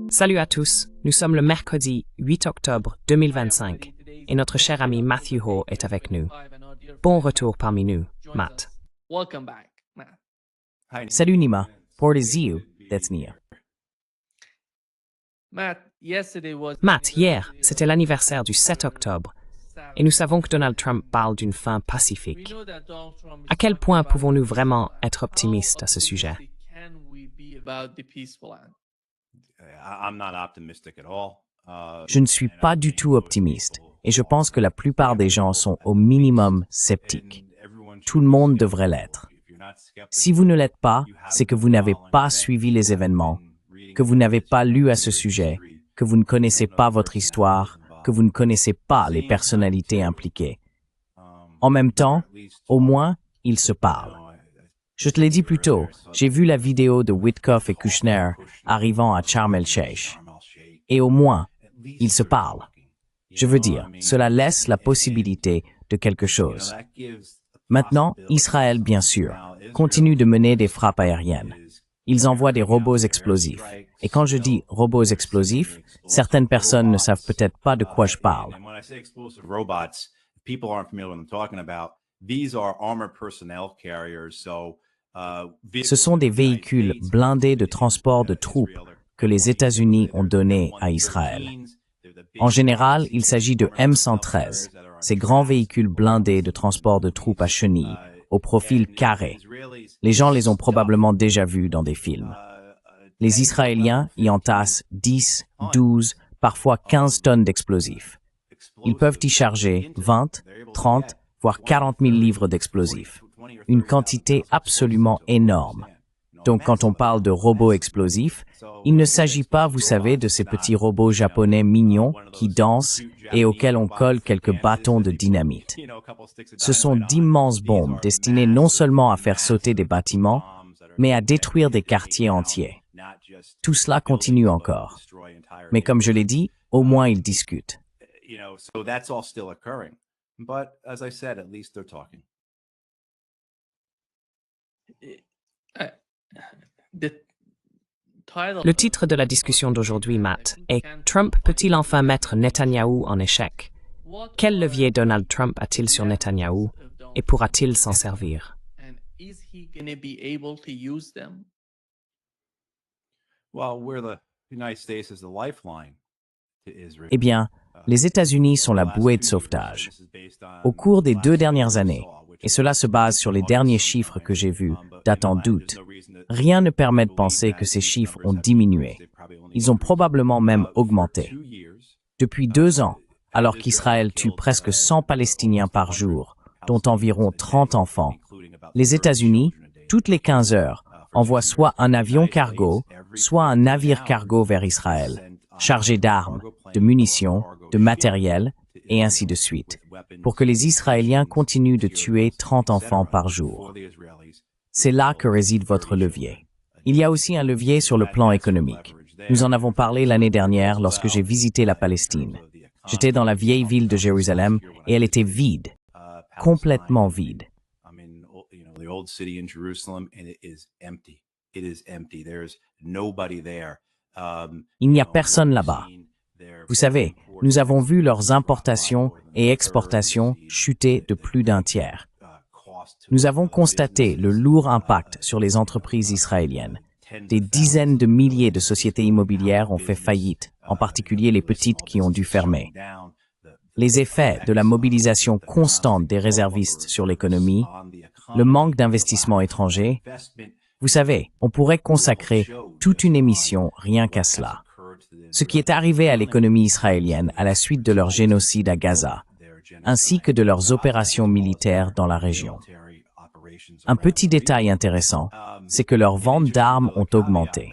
Salut à tous, nous sommes le mercredi 8 octobre 2025 et notre cher ami Matthew Ho est avec nous. Bon retour parmi nous, Matt. Welcome back, Matt. Salut Nima, portez-y d'être nia. Matt, Matt, hier, c'était l'anniversaire du 7 octobre et nous savons que Donald Trump parle d'une fin pacifique. À quel point pouvons-nous vraiment être optimistes à ce sujet? Je ne suis pas du tout optimiste et je pense que la plupart des gens sont au minimum sceptiques. Tout le monde devrait l'être. Si vous ne l'êtes pas, c'est que vous n'avez pas suivi les événements, que vous n'avez pas lu à ce sujet, que vous ne connaissez pas votre histoire, que vous ne connaissez pas les personnalités impliquées. En même temps, au moins, ils se parlent. Je te l'ai dit plus tôt, j'ai vu la vidéo de Witkoff et Kushner arrivant à Sharm el-Sheikh. Et au moins, ils se parlent. Je veux dire, cela laisse la possibilité de quelque chose. Maintenant, Israël, bien sûr, continue de mener des frappes aériennes. Ils envoient des robots explosifs. Et quand je dis robots explosifs, certaines personnes ne savent peut-être pas de quoi je parle. Ce sont des véhicules blindés de transport de troupes que les États-Unis ont donnés à Israël. En général, il s'agit de M113, ces grands véhicules blindés de transport de troupes à chenilles, au profil carré. Les gens les ont probablement déjà vus dans des films. Les Israéliens y entassent 10, 12, parfois 15 tonnes d'explosifs. Ils peuvent y charger 20, 30, voire 40 000 livres d'explosifs. Une quantité absolument énorme. Donc quand on parle de robots explosifs, il ne s'agit pas, vous savez, de ces petits robots japonais mignons qui dansent et auxquels on colle quelques bâtons de dynamite. Ce sont d'immenses bombes destinées non seulement à faire sauter des bâtiments, mais à détruire des quartiers entiers. Tout cela continue encore. Mais comme je l'ai dit, au moins ils discutent. Le titre de la discussion d'aujourd'hui, Matt, est « Trump peut-il enfin mettre Netanyahou en échec ?» Quel levier Donald Trump a-t-il sur Netanyahou et pourra-t-il s'en servir? Eh bien, les États-Unis sont la bouée de sauvetage. Au cours des 2 dernières années, et cela se base sur les derniers chiffres que j'ai vus, datant d'août, rien ne permet de penser que ces chiffres ont diminué. Ils ont probablement même augmenté. Depuis 2 ans, alors qu'Israël tue presque 100 Palestiniens par jour, dont environ 30 enfants, les États-Unis, toutes les 15 heures, envoient soit un avion cargo, soit un navire cargo vers Israël, chargé d'armes, de munitions, de matériel, et ainsi de suite, pour que les Israéliens continuent de tuer 30 enfants par jour. C'est là que réside votre levier. Il y a aussi un levier sur le plan économique. Nous en avons parlé l'année dernière lorsque j'ai visité la Palestine. J'étais dans la vieille ville de Jérusalem et elle était vide, complètement vide. Il n'y a personne là-bas. Vous savez, nous avons vu leurs importations et exportations chuter de plus d'1 tiers. Nous avons constaté le lourd impact sur les entreprises israéliennes. Des dizaines de milliers de sociétés immobilières ont fait faillite, en particulier les petites qui ont dû fermer. Les effets de la mobilisation constante des réservistes sur l'économie, le manque d'investissement étranger, vous savez, on pourrait consacrer toute une émission rien qu'à cela. Ce qui est arrivé à l'économie israélienne à la suite de leur génocide à Gaza, ainsi que de leurs opérations militaires dans la région. Un petit détail intéressant, c'est que leurs ventes d'armes ont augmenté.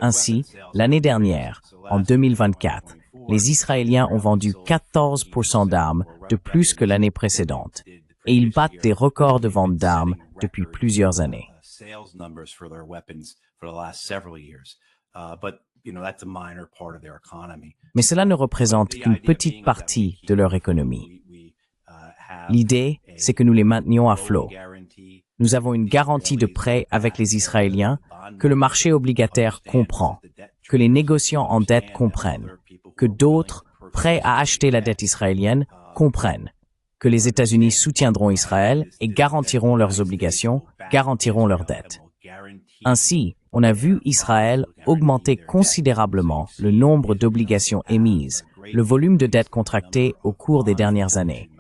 Ainsi, l'année dernière, en 2024, les Israéliens ont vendu 14% d'armes de plus que l'année précédente, et ils battent des records de vente d'armes depuis plusieurs années. Mais cela ne représente qu'une petite partie de leur économie. L'idée, c'est que nous les maintenions à flot. Nous avons une garantie de prêt avec les Israéliens que le marché obligataire comprend. que les négociants en dette comprennent, que d'autres, prêts à acheter la dette israélienne, comprennent, que les États-Unis soutiendront Israël et garantiront leurs obligations, garantiront leurs dettes. Ainsi, on a vu Israël augmenter considérablement le nombre d'obligations émises, le volume de dettes contractées au cours des dernières années.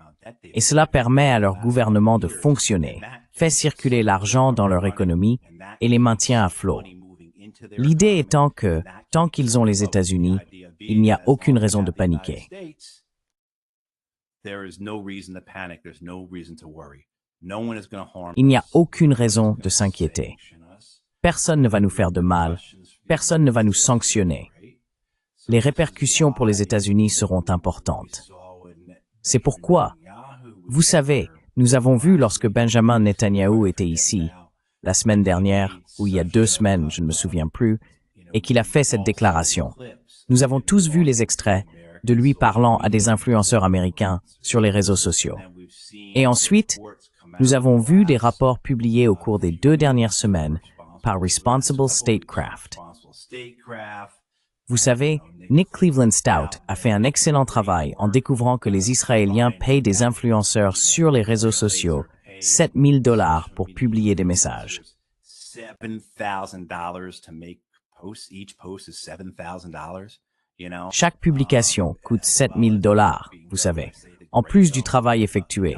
Et cela permet à leur gouvernement de fonctionner, fait circuler l'argent dans leur économie et les maintient à flot. L'idée étant que, tant qu'ils ont les États-Unis, il n'y a aucune raison de paniquer. Il n'y a aucune raison de s'inquiéter. Personne ne va nous faire de mal, personne ne va nous sanctionner. Les répercussions pour les États-Unis seront importantes. C'est pourquoi, vous savez, nous avons vu lorsque Benjamin Netanyahou était ici, la semaine dernière, ou il y a 2 semaines, je ne me souviens plus, et qu'il a fait cette déclaration. Nous avons tous vu les extraits de lui parlant à des influenceurs américains sur les réseaux sociaux. Et ensuite, nous avons vu des rapports publiés au cours des 2 dernières semaines par Responsible Statecraft. Vous savez, Nick Cleveland Stout a fait un excellent travail en découvrant que les Israéliens payent des influenceurs sur les réseaux sociaux $7,000 pour publier des messages. Chaque publication coûte $7,000, vous savez, en plus du travail effectué,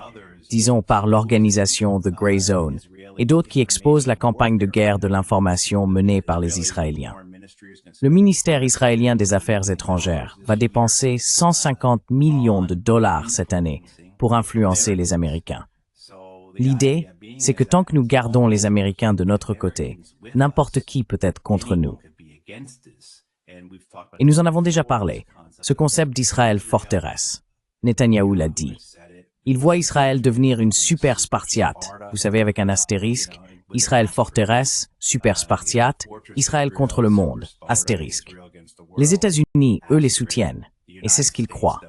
disons par l'organisation The Grey Zone, et d'autres qui exposent la campagne de guerre de l'information menée par les Israéliens. Le ministère israélien des Affaires étrangères va dépenser $150 millions cette année pour influencer les Américains. L'idée, c'est que tant que nous gardons les Américains de notre côté, n'importe qui peut être contre nous. Et nous en avons déjà parlé, ce concept d'Israël forteresse. Netanyahou l'a dit. Il voit Israël devenir une super Spartiate, vous savez, avec un astérisque, Israël forteresse, super Spartiate, Israël contre le monde, astérisque. Les États-Unis, eux, les soutiennent, et c'est ce qu'ils croient.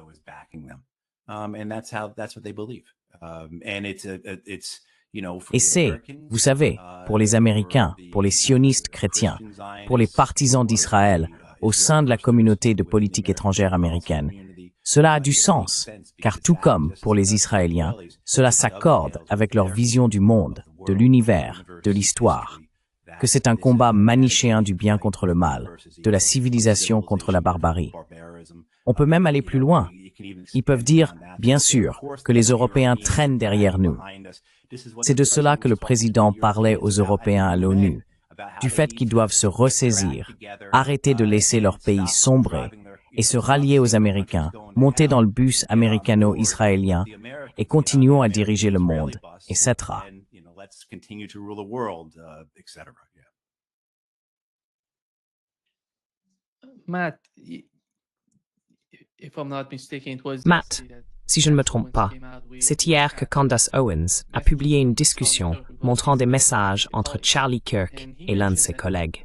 Et c'est, vous savez, pour les Américains, pour les sionistes chrétiens, pour les partisans d'Israël, au sein de la communauté de politique étrangère américaine, cela a du sens, car tout comme pour les Israéliens, cela s'accorde avec leur vision du monde, de l'univers, de l'histoire, que c'est un combat manichéen du bien contre le mal, de la civilisation contre la barbarie. On peut même aller plus loin. Ils peuvent dire, bien sûr, que les Européens traînent derrière nous. C'est de cela que le président parlait aux Européens à l'ONU, du fait qu'ils doivent se ressaisir, arrêter de laisser leur pays sombrer et se rallier aux Américains, monter dans le bus américano-israélien et continuons à diriger le monde, etc. Matt, si je ne me trompe pas, c'est hier que Candace Owens a publié une discussion montrant des messages entre Charlie Kirk et l'un de ses collègues.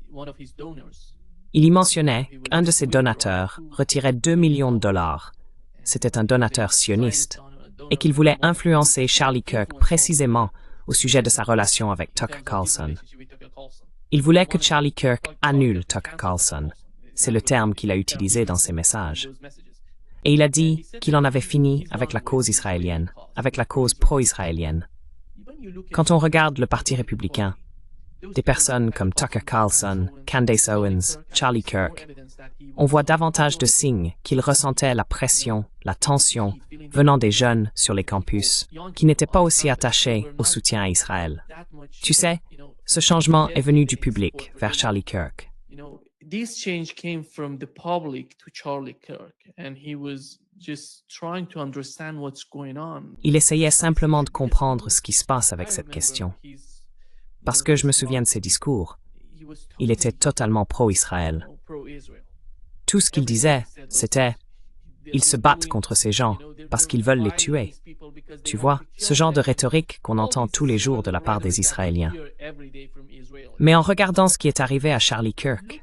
Il y mentionnait qu'un de ses donateurs retirait $2 millions. C'était un donateur sioniste et qu'il voulait influencer Charlie Kirk précisément au sujet de sa relation avec Tucker Carlson. Il voulait que Charlie Kirk annule Tucker Carlson. C'est le terme qu'il a utilisé dans ses messages. Et il a dit qu'il en avait fini avec la cause israélienne, avec la cause pro-israélienne. Quand on regarde le Parti républicain, des personnes comme Tucker Carlson, Candace Owens, Charlie Kirk, on voit davantage de signes qu'ils ressentaient la pression, la tension venant des jeunes sur les campus, qui n'étaient pas aussi attachés au soutien à Israël. Tu sais, ce changement est venu du public vers Charlie Kirk. This change came from the public to Charlie Kirk, and he was just trying to understand what's going on. Il essayait simplement de comprendre ce qui se passe avec cette question. Parce que je me souviens de ses discours. Il était totalement pro-Israël. Tout ce qu'il disait, c'était « ils se battent contre ces gens parce qu'ils veulent les tuer ». Tu vois, ce genre de rhétorique qu'on entend tous les jours de la part des Israéliens. Mais en regardant ce qui est arrivé à Charlie Kirk,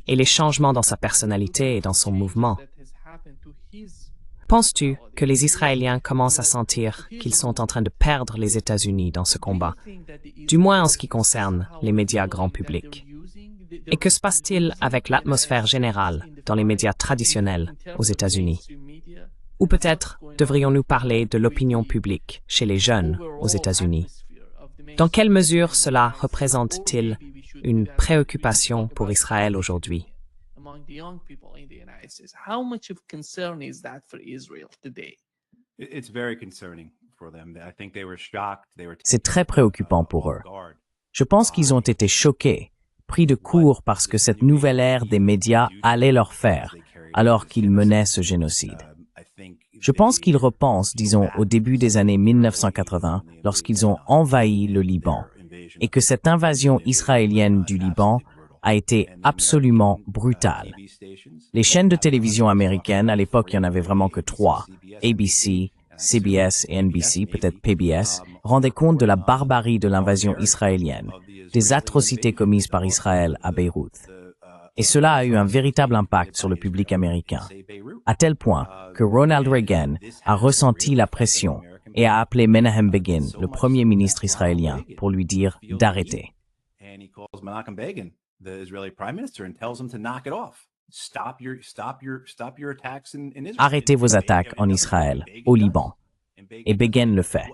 et les changements dans sa personnalité et dans son mouvement, penses-tu que les Israéliens commencent à sentir qu'ils sont en train de perdre les États-Unis dans ce combat, du moins en ce qui concerne les médias grand public? Et que se passe-t-il avec l'atmosphère générale dans les médias traditionnels aux États-Unis? Ou peut-être devrions-nous parler de l'opinion publique chez les jeunes aux États-Unis? Dans quelle mesure cela représente-t-il une préoccupation pour Israël aujourd'hui? C'est très préoccupant pour eux. Je pense qu'ils ont été choqués, pris de court parce que cette nouvelle ère des médias allait leur faire, alors qu'ils menaient ce génocide. Je pense qu'ils repensent, disons, au début des années 1980, lorsqu'ils ont envahi le Liban, et que cette invasion israélienne du Liban a été absolument brutale. Les chaînes de télévision américaines, à l'époque, il n'y en avait vraiment que 3, ABC, CBS et NBC, peut-être PBS, rendaient compte de la barbarie de l'invasion israélienne, des atrocités commises par Israël à Beyrouth. Et cela a eu un véritable impact sur le public américain, à tel point que Ronald Reagan a ressenti la pression et a appelé Menahem Begin, le premier ministre israélien, pour lui dire d'arrêter. Arrêtez vos attaques en Israël, au Liban. Et Begin le fait.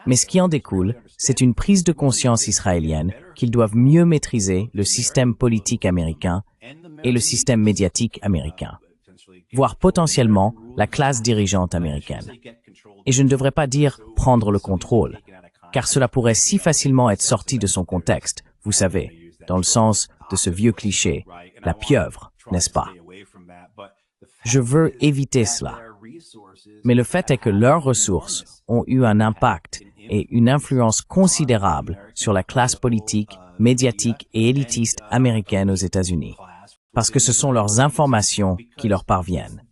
Mais ce qui en découle, c'est une prise de conscience israélienne qu'ils doivent mieux maîtriser le système politique américain et le système médiatique américain, voire potentiellement la classe dirigeante américaine. Et je ne devrais pas dire « prendre le contrôle », car cela pourrait si facilement être sorti de son contexte, vous savez, dans le sens de ce vieux cliché, la pieuvre, n'est-ce pas? Je veux éviter cela. Mais le fait est que leurs ressources ont eu un impact et une influence considérable sur la classe politique, médiatique et élitiste américaine aux États-Unis, parce que ce sont leurs informations qui leur parviennent.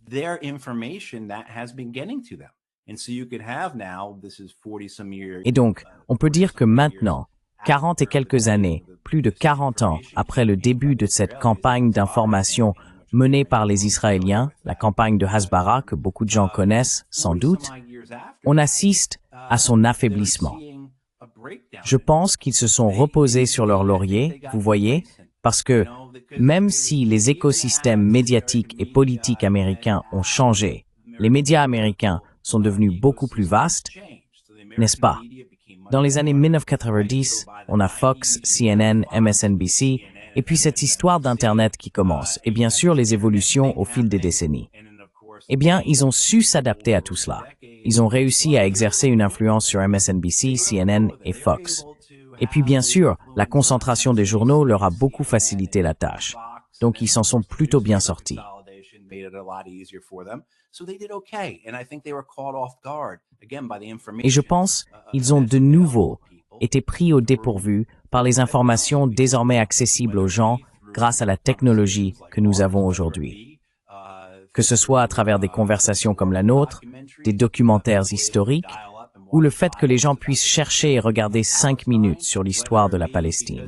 Et donc, on peut dire que maintenant, 40 et quelques années, plus de 40 ans après le début de cette campagne d'information menée par les Israéliens, la campagne de Hasbara que beaucoup de gens connaissent sans doute, on assiste à son affaiblissement. Je pense qu'ils se sont reposés sur leur laurier, vous voyez, parce que même si les écosystèmes médiatiques et politiques américains ont changé, les médias américains sont devenus beaucoup plus vastes, n'est-ce pas? Dans les années 1990, on a Fox, CNN, MSNBC, et puis cette histoire d'Internet qui commence, et bien sûr les évolutions au fil des décennies. Eh bien, ils ont su s'adapter à tout cela. Ils ont réussi à exercer une influence sur MSNBC, CNN et Fox. Et puis bien sûr, la concentration des journaux leur a beaucoup facilité la tâche. Donc ils s'en sont plutôt bien sortis. Et je pense, ils ont de nouveau été pris au dépourvu par les informations désormais accessibles aux gens grâce à la technologie que nous avons aujourd'hui. Que ce soit à travers des conversations comme la nôtre, des documentaires historiques, ou le fait que les gens puissent chercher et regarder 5 minutes sur l'histoire de la Palestine.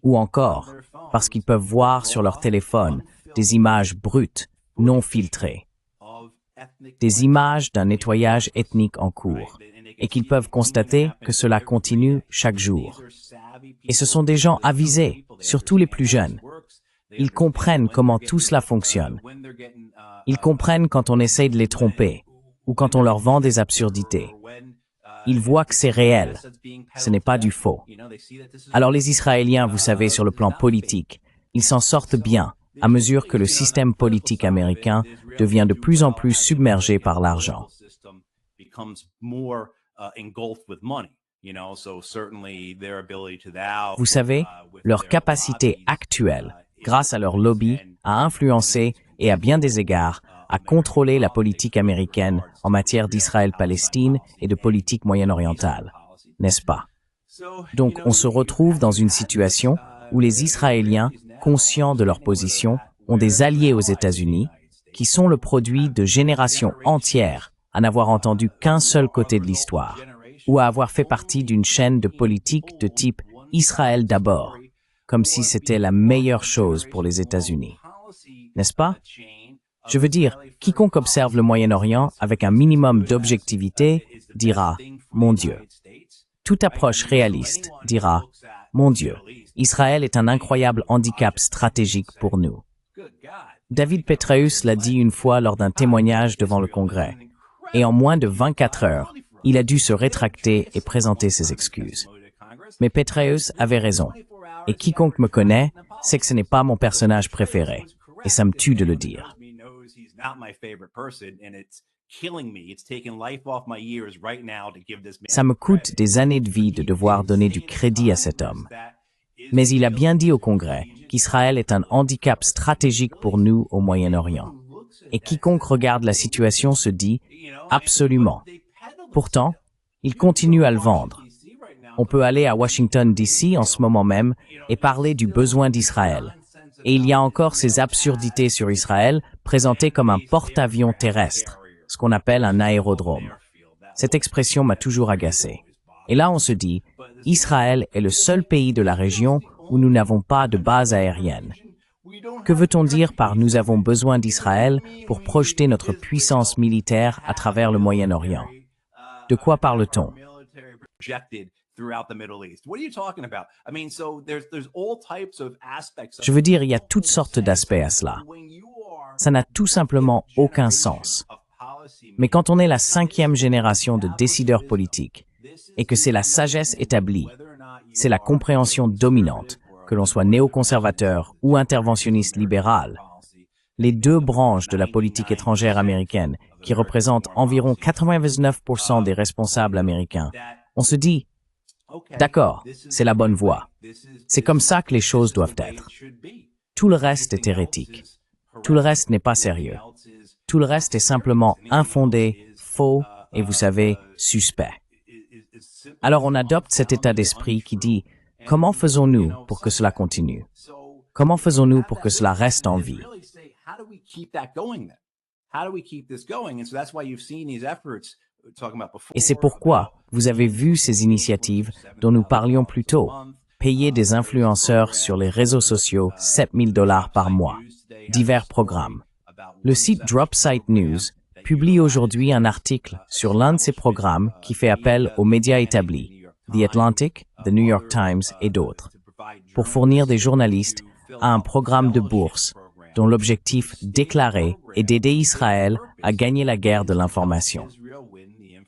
Ou encore, parce qu'ils peuvent voir sur leur téléphone des images brutes, non filtrées. Des images d'un nettoyage ethnique en cours, et qu'ils peuvent constater que cela continue chaque jour. Et ce sont des gens avisés, surtout les plus jeunes. Ils comprennent comment tout cela fonctionne. Ils comprennent quand on essaye de les tromper, ou quand on leur vend des absurdités. Ils voient que c'est réel, ce n'est pas du faux. Alors les Israéliens, vous savez, sur le plan politique, ils s'en sortent bien, à mesure que le système politique américain devient de plus en plus submergé par l'argent. Vous savez, leur capacité actuelle, grâce à leur lobby, à influencer et à bien des égards, à contrôler la politique américaine en matière d'Israël-Palestine et de politique moyen-orientale, n'est-ce pas? Donc on se retrouve dans une situation où les Israéliens, conscients de leur position, ont des alliés aux États-Unis qui sont le produit de générations entières à n'avoir entendu qu'un seul côté de l'histoire, ou à avoir fait partie d'une chaîne de politique de type Israël d'abord, comme si c'était la meilleure chose pour les États-Unis. N'est-ce pas? Je veux dire, quiconque observe le Moyen-Orient avec un minimum d'objectivité dira « Mon Dieu ». Toute approche réaliste dira Mon Dieu, Israël est un incroyable handicap stratégique pour nous. David Petraeus l'a dit une fois lors d'un témoignage devant le Congrès. Et en moins de 24 heures, il a dû se rétracter et présenter ses excuses. Mais Petraeus avait raison. Et quiconque me connaît sait que ce n'est pas mon personnage préféré. Et ça me tue de le dire. Ça me coûte des années de vie de devoir donner du crédit à cet homme. Mais il a bien dit au Congrès qu'Israël est un handicap stratégique pour nous au Moyen-Orient. Et quiconque regarde la situation se dit « absolument ». Pourtant, il continue à le vendre. On peut aller à Washington, D.C. en ce moment même et parler du besoin d'Israël. Et il y a encore ces absurdités sur Israël présentées comme un porte-avions terrestre, ce qu'on appelle un aérodrome. Cette expression m'a toujours agacé. Et là, on se dit, Israël est le seul pays de la région où nous n'avons pas de base aérienne. Que veut-on dire par « nous avons besoin d'Israël pour projeter notre puissance militaire à travers le Moyen-Orient » ? De quoi parle-t-on ? Je veux dire, il y a toutes sortes d'aspects à cela. Ça n'a tout simplement aucun sens. Mais quand on est la 5e génération de décideurs politiques et que c'est la sagesse établie, c'est la compréhension dominante, que l'on soit néoconservateur ou interventionniste libéral, les deux branches de la politique étrangère américaine, qui représentent environ 99% des responsables américains, on se dit « D'accord, c'est la bonne voie. C'est comme ça que les choses doivent être. Tout le reste est hérétique. Tout le reste n'est pas sérieux. Tout le reste est simplement infondé, faux et, vous savez, suspect. » Alors on adopte cet état d'esprit qui dit « Comment faisons-nous pour que cela continue? Comment faisons-nous pour que cela reste en vie? » Et c'est pourquoi vous avez vu ces initiatives dont nous parlions plus tôt, payer des influenceurs sur les réseaux sociaux $7,000 par mois, divers programmes. Le site Dropsite News publie aujourd'hui un article sur l'un de ces programmes qui fait appel aux médias établis, The Atlantic, The New York Times et d'autres, pour fournir des journalistes à un programme de bourse dont l'objectif déclaré est d'aider Israël à gagner la guerre de l'information.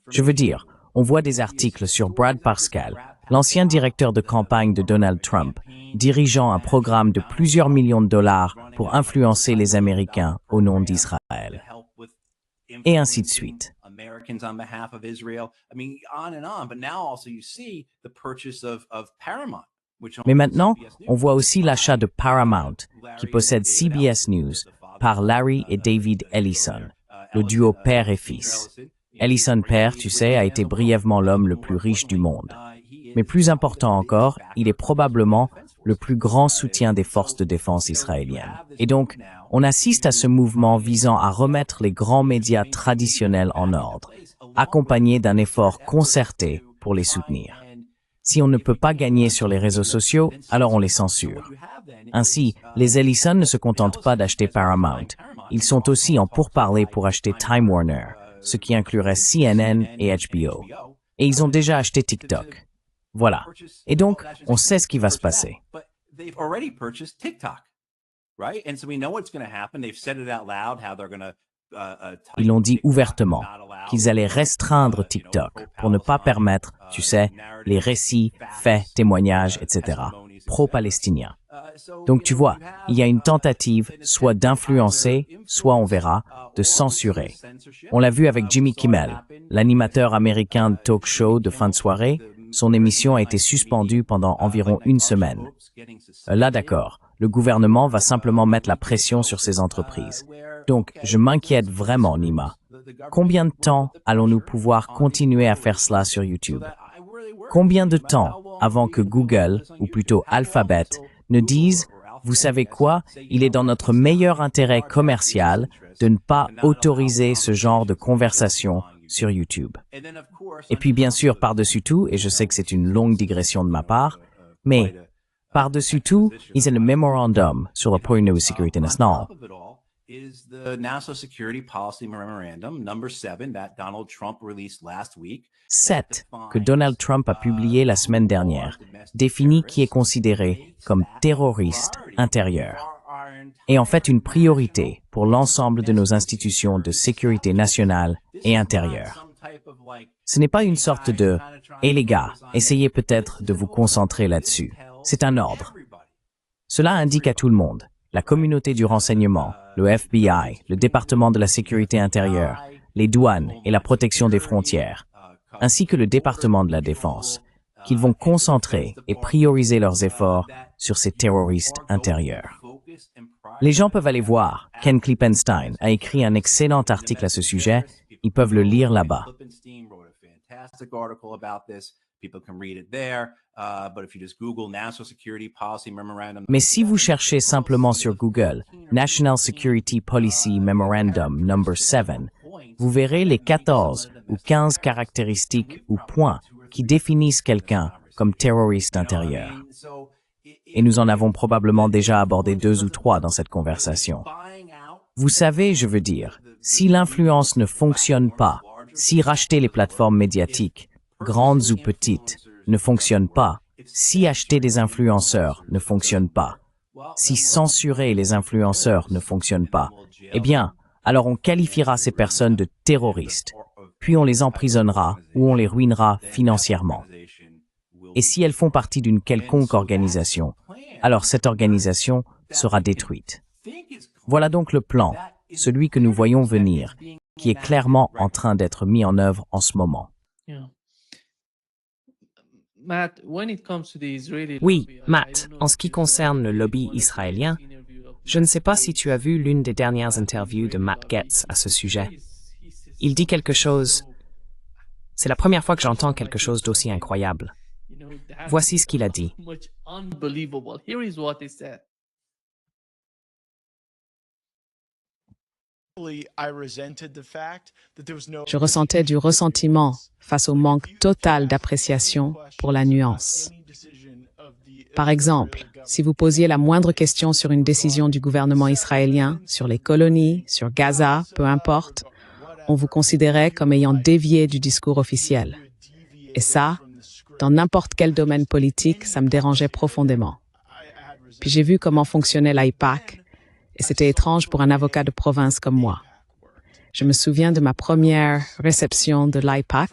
Je veux dire, on voit des articles sur Brad Parscale, l'ancien directeur de campagne de Donald Trump, dirigeant un programme de plusieurs millions de dollars pour influencer les Américains au nom d'Israël. Et ainsi de suite. Mais maintenant, on voit aussi l'achat de Paramount, qui possède CBS News, par Larry et David Ellison, le duo père et fils. Ellison père, tu sais, a été brièvement l'homme le plus riche du monde. Mais plus important encore, il est probablement le plus grand soutien des forces de défense israéliennes. Et donc, on assiste à ce mouvement visant à remettre les grands médias traditionnels en ordre, accompagné d'un effort concerté pour les soutenir. Si on ne peut pas gagner sur les réseaux sociaux, alors on les censure. Ainsi, les Ellison ne se contentent pas d'acheter Paramount. Ils sont aussi en pourparlers pour acheter Time Warner, ce qui inclurait CNN et HBO. Et ils ont déjà acheté TikTok. Voilà. Et donc, on sait ce qui va se passer. Ils l'ont dit ouvertement, qu'ils allaient restreindre TikTok pour ne pas permettre, tu sais, les récits, faits, témoignages, etc., pro-palestiniens. Donc tu vois, il y a une tentative soit d'influencer, soit on verra, de censurer. On l'a vu avec Jimmy Kimmel, l'animateur américain de talk show de fin de soirée. Son émission a été suspendue pendant environ une semaine. Là, d'accord, le gouvernement va simplement mettre la pression sur ces entreprises. Donc, je m'inquiète vraiment, Nima. Combien de temps allons-nous pouvoir continuer à faire cela sur YouTube? Combien de temps avant que Google, ou plutôt Alphabet, ne dise « Vous savez quoi? Il est dans notre meilleur intérêt commercial de ne pas autoriser ce genre de conversation sur YouTube. » Et puis bien sûr, par-dessus tout, et je sais que c'est une longue digression de ma part, mais par-dessus tout, il y a le mémorandum sur le point de sécurité nationale. is the National Security Policy Memorandum number 7 that Donald Trump released last week. 7, que Donald Trump a publié la semaine dernière, définit qui est considéré comme terroriste intérieur et en fait une priorité pour l'ensemble de nos institutions de sécurité nationale et intérieure. Ce n'est pas une sorte de « Hey les gars, essayez peut-être de vous concentrer là-dessus ». C'est un ordre. Cela indique à tout le monde, la communauté du renseignement, le FBI, le département de la sécurité intérieure, les douanes et la protection des frontières, ainsi que le département de la défense, qu'ils vont concentrer et prioriser leurs efforts sur ces terroristes intérieurs. Les gens peuvent aller voir. Ken Klippenstein a écrit un excellent article à ce sujet. Ils peuvent le lire là-bas. Mais si vous cherchez simplement sur Google National Security Policy Memorandum Number 7, vous verrez les 14 ou 15 caractéristiques ou points qui définissent quelqu'un comme terroriste intérieur. Et nous en avons probablement déjà abordé 2 ou 3 dans cette conversation. Vous savez, je veux dire, si l'influence ne fonctionne pas, si racheter les plateformes médiatiques, grandes ou petites, ne fonctionne pas, si acheter des influenceurs ne fonctionne pas, si censurer les influenceurs ne fonctionne pas, eh bien, alors on qualifiera ces personnes de terroristes, puis on les emprisonnera ou on les ruinera financièrement. Et si elles font partie d'une quelconque organisation, alors cette organisation sera détruite. Voilà donc le plan, celui que nous voyons venir, qui est clairement en train d'être mis en œuvre en ce moment. Oui, Matt, en ce qui concerne le lobby israélien, je ne sais pas si tu as vu l'une des dernières interviews de Matt Gaetz à ce sujet. Il dit quelque chose... C'est la première fois que j'entends quelque chose d'aussi incroyable. Voici ce qu'il a dit. Je ressentais du ressentiment face au manque total d'appréciation pour la nuance. Par exemple, si vous posiez la moindre question sur une décision du gouvernement israélien, sur les colonies, sur Gaza, peu importe, on vous considérait comme ayant dévié du discours officiel. Et ça, dans n'importe quel domaine politique, ça me dérangeait profondément. Puis j'ai vu comment fonctionnait l'AIPAC, et c'était étrange pour un avocat de province comme moi. Je me souviens de ma première réception de l'AIPAC.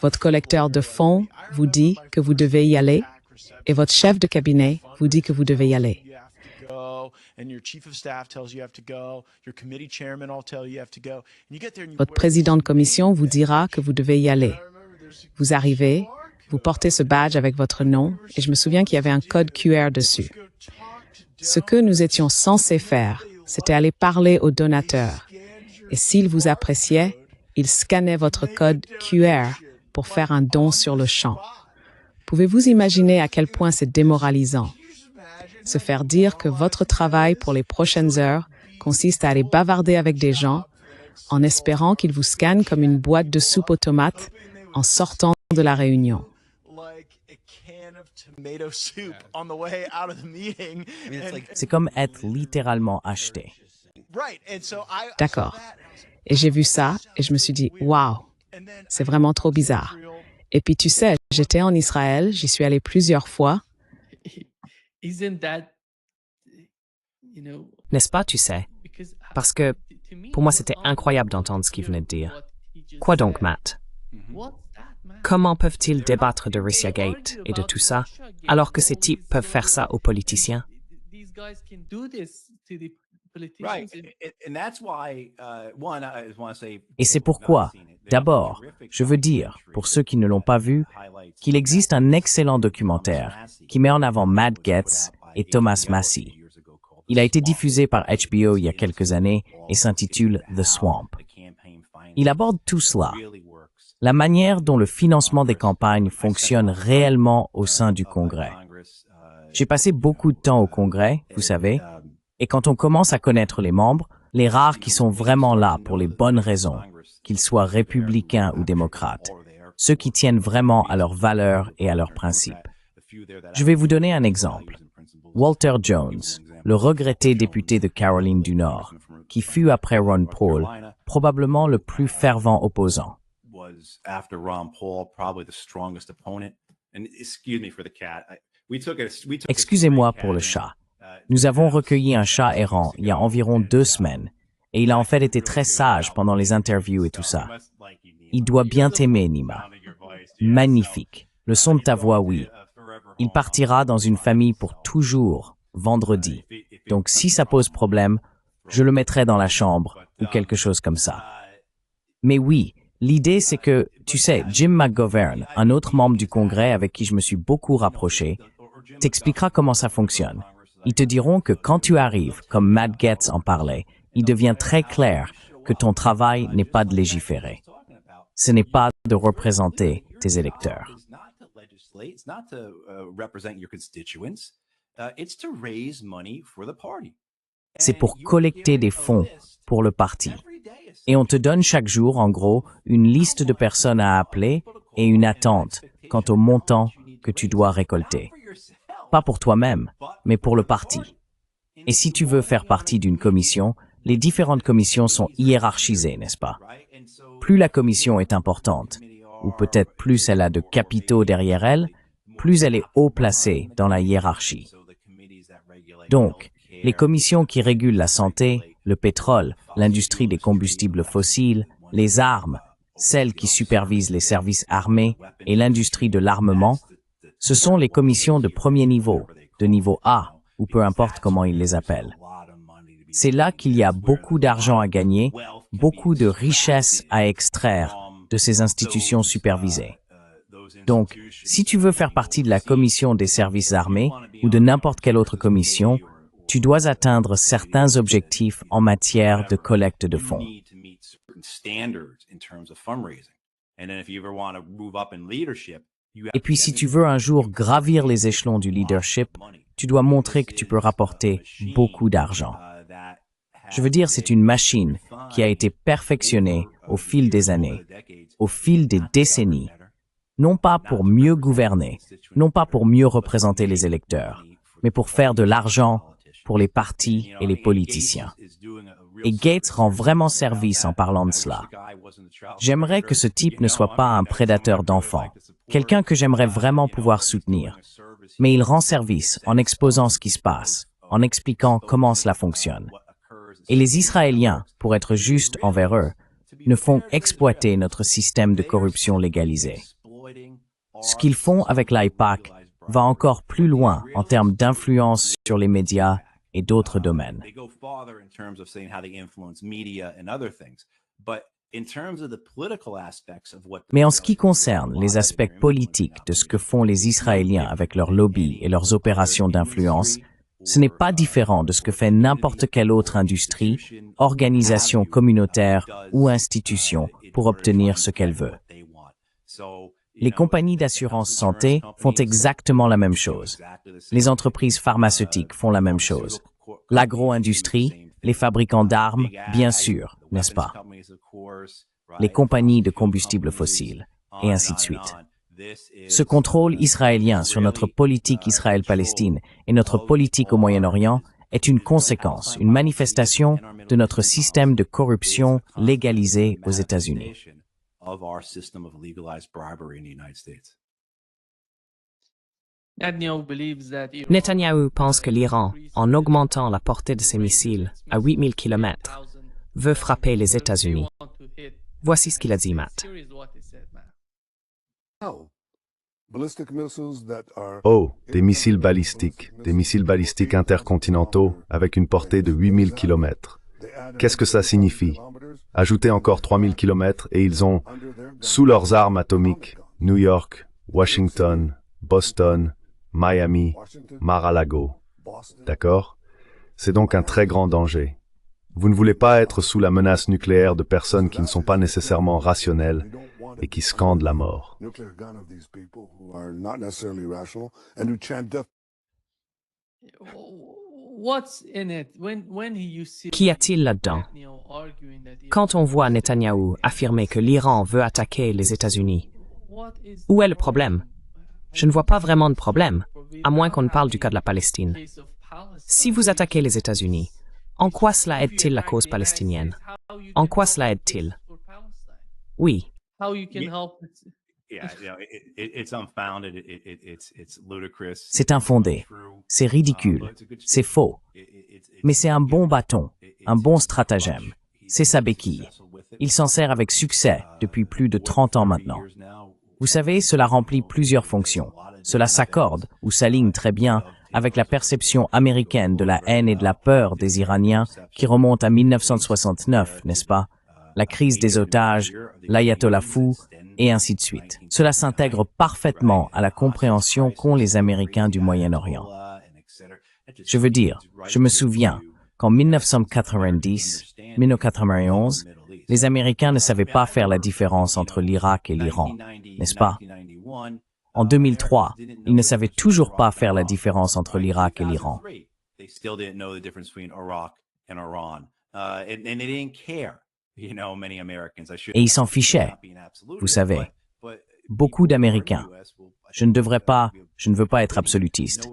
Votre collecteur de fonds vous dit que vous devez y aller, et votre chef de cabinet vous dit que vous devez y aller. Votre président de commission vous dira que vous devez y aller. Vous arrivez, vous portez ce badge avec votre nom, et je me souviens qu'il y avait un code QR dessus. Ce que nous étions censés faire, c'était aller parler aux donateurs. Et s'ils vous appréciaient, ils scannaient votre code QR pour faire un don sur le champ. Pouvez-vous imaginer à quel point c'est démoralisant? Se faire dire que votre travail pour les prochaines heures consiste à aller bavarder avec des gens en espérant qu'ils vous scannent comme une boîte de soupe aux tomates en sortant de la réunion. C'est comme être littéralement acheté. D'accord. Et j'ai vu ça et je me suis dit, waouh, c'est vraiment trop bizarre. Et puis tu sais, j'étais en Israël, j'y suis allé plusieurs fois. N'est-ce pas, tu sais? Parce que pour moi, c'était incroyable d'entendre ce qu'il venait de dire. Quoi donc, Matt? Comment peuvent-ils débattre de Russiagate et de tout ça, alors que ces types peuvent faire ça aux politiciens? Et c'est pourquoi, d'abord, je veux dire, pour ceux qui ne l'ont pas vu, qu'il existe un excellent documentaire qui met en avant Matt Gaetz et Thomas Massie. Il a été diffusé par HBO il y a quelques années et s'intitule The Swamp. Il aborde tout cela, la manière dont le financement des campagnes fonctionne réellement au sein du Congrès. J'ai passé beaucoup de temps au Congrès, vous savez, et quand on commence à connaître les membres, les rares qui sont vraiment là pour les bonnes raisons, qu'ils soient républicains ou démocrates, ceux qui tiennent vraiment à leurs valeurs et à leurs principes. Je vais vous donner un exemple. Walter Jones, le regretté député de Caroline du Nord, qui fut après Ron Paul probablement le plus fervent opposant. Excusez-moi pour le chat. Nous avons recueilli un chat errant il y a environ 2 semaines, et il a en fait été très sage pendant les interviews et tout ça. Il doit bien t'aimer, Nima. Magnifique. Le son de ta voix, oui. Il partira dans une famille pour toujours, vendredi. Donc si ça pose problème, je le mettrai dans la chambre ou quelque chose comme ça. Mais oui, l'idée c'est que, tu sais, Jim McGovern, un autre membre du Congrès avec qui je me suis beaucoup rapproché, t'expliquera comment ça fonctionne. Ils te diront que quand tu arrives, comme Matt Gaetz en parlait, il devient très clair que ton travail n'est pas de légiférer. Ce n'est pas de représenter tes électeurs. C'est pour collecter des fonds pour le parti. Et on te donne chaque jour, en gros, une liste de personnes à appeler et une attente quant au montant que tu dois récolter. Pas pour toi-même, mais pour le parti. Et si tu veux faire partie d'une commission, les différentes commissions sont hiérarchisées, n'est-ce pas? Plus la commission est importante, ou peut-être plus elle a de capitaux derrière elle, plus elle est haut placée dans la hiérarchie. Donc, les commissions qui régulent la santé, le pétrole, l'industrie des combustibles fossiles, les armes, celles qui supervisent les services armés et l'industrie de l'armement, ce sont les commissions de premier niveau, de niveau A, ou peu importe comment ils les appellent. C'est là qu'il y a beaucoup d'argent à gagner, beaucoup de richesses à extraire de ces institutions supervisées. Donc, si tu veux faire partie de la commission des services armés ou de n'importe quelle autre commission, tu dois atteindre certains objectifs en matière de collecte de fonds. Et puis si tu veux un jour gravir les échelons du leadership, tu dois montrer que tu peux rapporter beaucoup d'argent. Je veux dire, c'est une machine qui a été perfectionnée au fil des années, au fil des décennies, non pas pour mieux gouverner, non pas pour mieux représenter les électeurs, mais pour faire de l'argent pour les partis et les politiciens. Et Gaetz rend vraiment service en parlant de cela. J'aimerais que ce type ne soit pas un prédateur d'enfants, quelqu'un que j'aimerais vraiment pouvoir soutenir. Mais il rend service en exposant ce qui se passe, en expliquant comment cela fonctionne. Et les Israéliens, pour être justes envers eux, ne font exploiter notre système de corruption légalisé. Ce qu'ils font avec l'AIPAC va encore plus loin en termes d'influence sur les médias et d'autres domaines. Mais en ce qui concerne les aspects politiques de ce que font les Israéliens avec leurs lobbies et leurs opérations d'influence, ce n'est pas différent de ce que fait n'importe quelle autre industrie, organisation communautaire ou institution pour obtenir ce qu'elle veut. Les compagnies d'assurance santé font exactement la même chose. Les entreprises pharmaceutiques font la même chose. L'agro-industrie, les fabricants d'armes, bien sûr, n'est-ce pas? Les compagnies de combustibles fossiles, et ainsi de suite. Ce contrôle israélien sur notre politique Israël-Palestine et notre politique au Moyen-Orient est une conséquence, une manifestation de notre système de corruption légalisé aux États-Unis. Netanyahou pense que l'Iran, en augmentant la portée de ses missiles à 8000 km, veut frapper les États-Unis. Voici ce qu'il a dit, Matt. Oh, des missiles balistiques intercontinentaux avec une portée de 8000 km. Qu'est-ce que ça signifie? Ajoutez encore 3000 km et ils ont, sous leurs armes atomiques, New York, Washington, Boston, Miami, Mar-a-Lago. D'accord? C'est donc un très grand danger. Vous ne voulez pas être sous la menace nucléaire de personnes qui ne sont pas nécessairement rationnelles et qui scandent la mort. Qu'y a-t-il là-dedans? Quand on voit Netanyahou affirmer que l'Iran veut attaquer les États-Unis, où est le problème? Je ne vois pas vraiment de problème, à moins qu'on ne parle du cas de la Palestine. Si vous attaquez les États-Unis, en quoi cela aide-t-il la cause palestinienne? En quoi cela aide-t-il? Oui, How you can help Yeah, it's unfounded. It's ludicrous. C'est infondé, c'est ridicule, c'est faux. Mais c'est un bon bâton, un bon stratagème. C'est sa béquille. Il s'en sert avec succès depuis plus de 30 ans maintenant. Vous savez, cela remplit plusieurs fonctions. Cela s'accorde ou s'aligne très bien avec la perception américaine de la haine et de la peur des Iraniens qui remonte à 1969, n'est-ce pas? La crise des otages, l'ayatollah fou, et ainsi de suite. Cela s'intègre parfaitement à la compréhension qu'ont les Américains du Moyen-Orient. Je veux dire, je me souviens qu'en 1990, 1991, les Américains ne savaient pas faire la différence entre l'Irak et l'Iran, n'est-ce pas? En 2003, ils ne savaient toujours pas faire la différence entre l'Irak et l'Iran. Et ils s'en fichaient, vous savez. Beaucoup d'Américains. Je ne veux pas être absolutiste.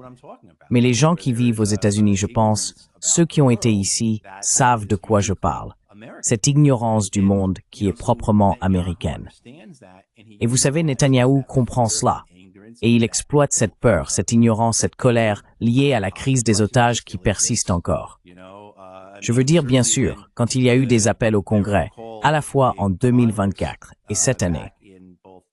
Mais les gens qui vivent aux États-Unis, je pense, ceux qui ont été ici, savent de quoi je parle. Cette ignorance du monde qui est proprement américaine. Et vous savez, Netanyahou comprend cela. Et il exploite cette peur, cette ignorance, cette colère liée à la crise des otages qui persiste encore. Je veux dire, bien sûr, quand il y a eu des appels au Congrès, à la fois en 2024 et cette année,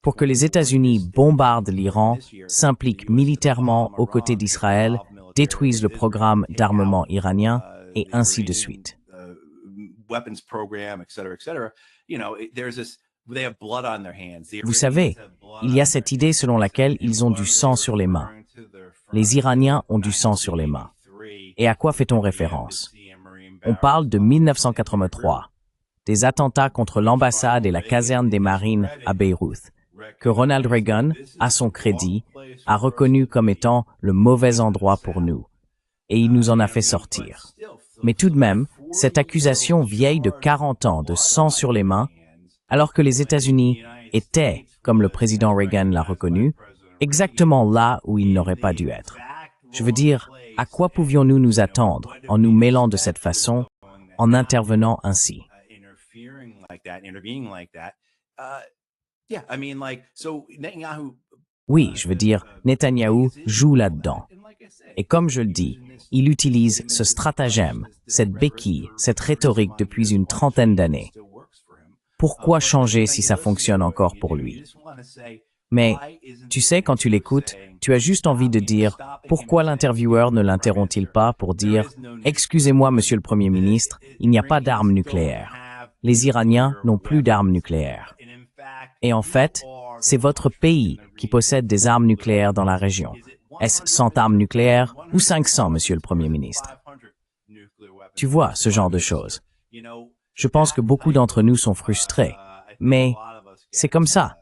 pour que les États-Unis bombardent l'Iran, s'impliquent militairement aux côtés d'Israël, détruisent le programme d'armement iranien, et ainsi de suite. Vous savez, il y a cette idée selon laquelle ils ont du sang sur les mains. Les Iraniens ont du sang sur les mains. Et à quoi fait-on référence? On parle de 1983, des attentats contre l'ambassade et la caserne des marines à Beyrouth, que Ronald Reagan, à son crédit, a reconnu comme étant le mauvais endroit pour nous. Et il nous en a fait sortir. Mais tout de même, cette accusation vieille de 40 ans de sang sur les mains, alors que les États-Unis étaient, comme le président Reagan l'a reconnu, exactement là où ils n'auraient pas dû être. Je veux dire, à quoi pouvions-nous nous attendre en nous mêlant de cette façon, en intervenant ainsi? Oui, je veux dire, Netanyahou joue là-dedans. Et comme je le dis, il utilise ce stratagème, cette béquille, cette rhétorique depuis une trentaine d'années. Pourquoi changer si ça fonctionne encore pour lui? Mais, tu sais, quand tu l'écoutes, tu as juste envie de dire « Pourquoi l'intervieweur ne l'interrompt-il pas pour dire « Excusez-moi, monsieur le Premier ministre, il n'y a pas d'armes nucléaires. Les Iraniens n'ont plus d'armes nucléaires. » Et en fait, c'est votre pays qui possède des armes nucléaires dans la région. Est-ce 100 armes nucléaires ou 500, monsieur le Premier ministre? Tu vois, ce genre de choses. Je pense que beaucoup d'entre nous sont frustrés, mais c'est comme ça.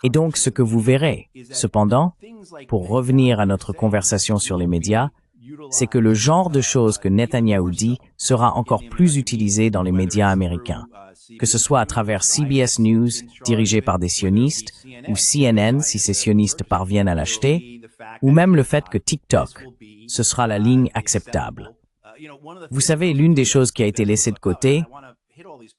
Et donc, ce que vous verrez, cependant, pour revenir à notre conversation sur les médias, c'est que le genre de choses que Netanyahou dit sera encore plus utilisé dans les médias américains, que ce soit à travers CBS News, dirigé par des sionistes, ou CNN, si ces sionistes parviennent à l'acheter, ou même le fait que TikTok, ce sera la ligne acceptable. Vous savez, l'une des choses qui a été laissée de côté,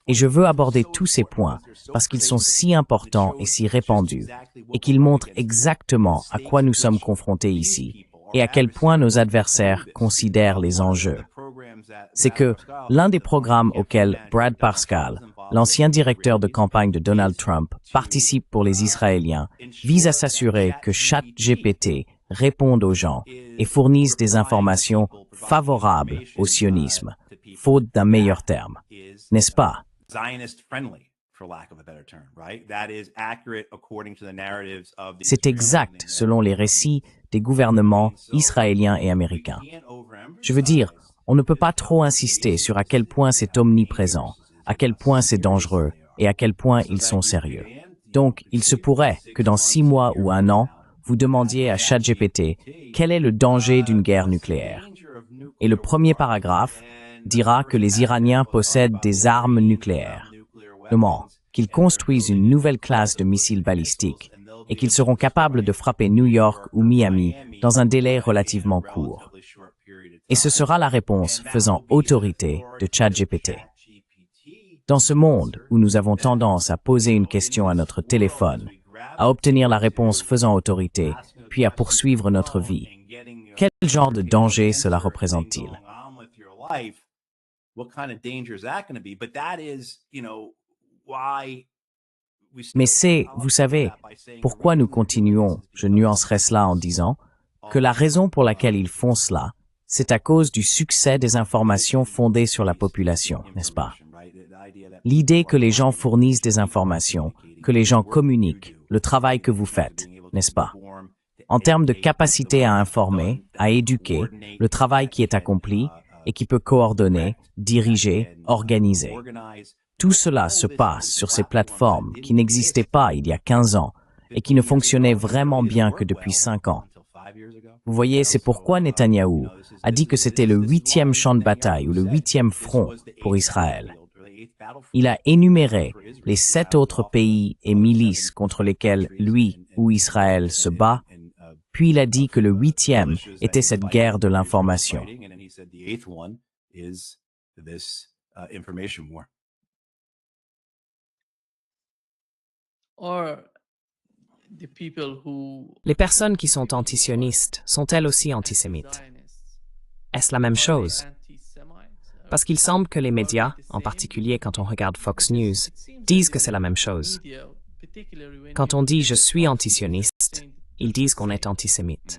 et je veux aborder tous ces points parce qu'ils sont si importants et si répandus, et qu'ils montrent exactement à quoi nous sommes confrontés ici, et à quel point nos adversaires considèrent les enjeux. C'est que l'un des programmes auxquels Brad Parscale, l'ancien directeur de campagne de Donald Trump, participe pour les Israéliens, vise à s'assurer que ChatGPT réponde aux gens et fournisse des informations favorables au sionisme, faute d'un meilleur terme. N'est-ce pas? C'est exact selon les récits des gouvernements israéliens et américains. Je veux dire, on ne peut pas trop insister sur à quel point c'est omniprésent, à quel point c'est dangereux et à quel point ils sont sérieux. Donc, il se pourrait que dans 6 mois ou 1 an, vous demandiez à ChatGPT quel est le danger d'une guerre nucléaire. Et le premier paragraphe dira que les Iraniens possèdent des armes nucléaires. Non, qu'ils construisent une nouvelle classe de missiles balistiques et qu'ils seront capables de frapper New York ou Miami dans un délai relativement court. Et ce sera la réponse faisant autorité de ChatGPT. Dans ce monde où nous avons tendance à poser une question à notre téléphone, à obtenir la réponse faisant autorité, puis à poursuivre notre vie, quel genre de danger cela représente-t-il? Mais c'est, vous savez, pourquoi nous continuons, je nuancerai cela en disant, que la raison pour laquelle ils font cela, c'est à cause du succès des informations fondées sur la population, n'est-ce pas? L'idée que les gens fournissent des informations, que les gens communiquent, le travail que vous faites, n'est-ce pas? En termes de capacité à informer, à éduquer, le travail qui est accompli et qui peut coordonner, diriger, organiser. Tout cela se passe sur ces plateformes qui n'existaient pas il y a 15 ans et qui ne fonctionnaient vraiment bien que depuis 5 ans. Vous voyez, c'est pourquoi Netanyahou a dit que c'était le 8e champ de bataille ou le 8e front pour Israël. Il a énuméré les 7 autres pays et milices contre lesquels lui ou Israël se bat, puis il a dit que le 8e était cette guerre de l'information. Les personnes qui sont antisionistes sont-elles aussi antisémites? Est-ce la même chose? Parce qu'il semble que les médias, en particulier quand on regarde Fox News, disent que c'est la même chose. Quand on dit « je suis antisioniste », ils disent qu'on est antisémite.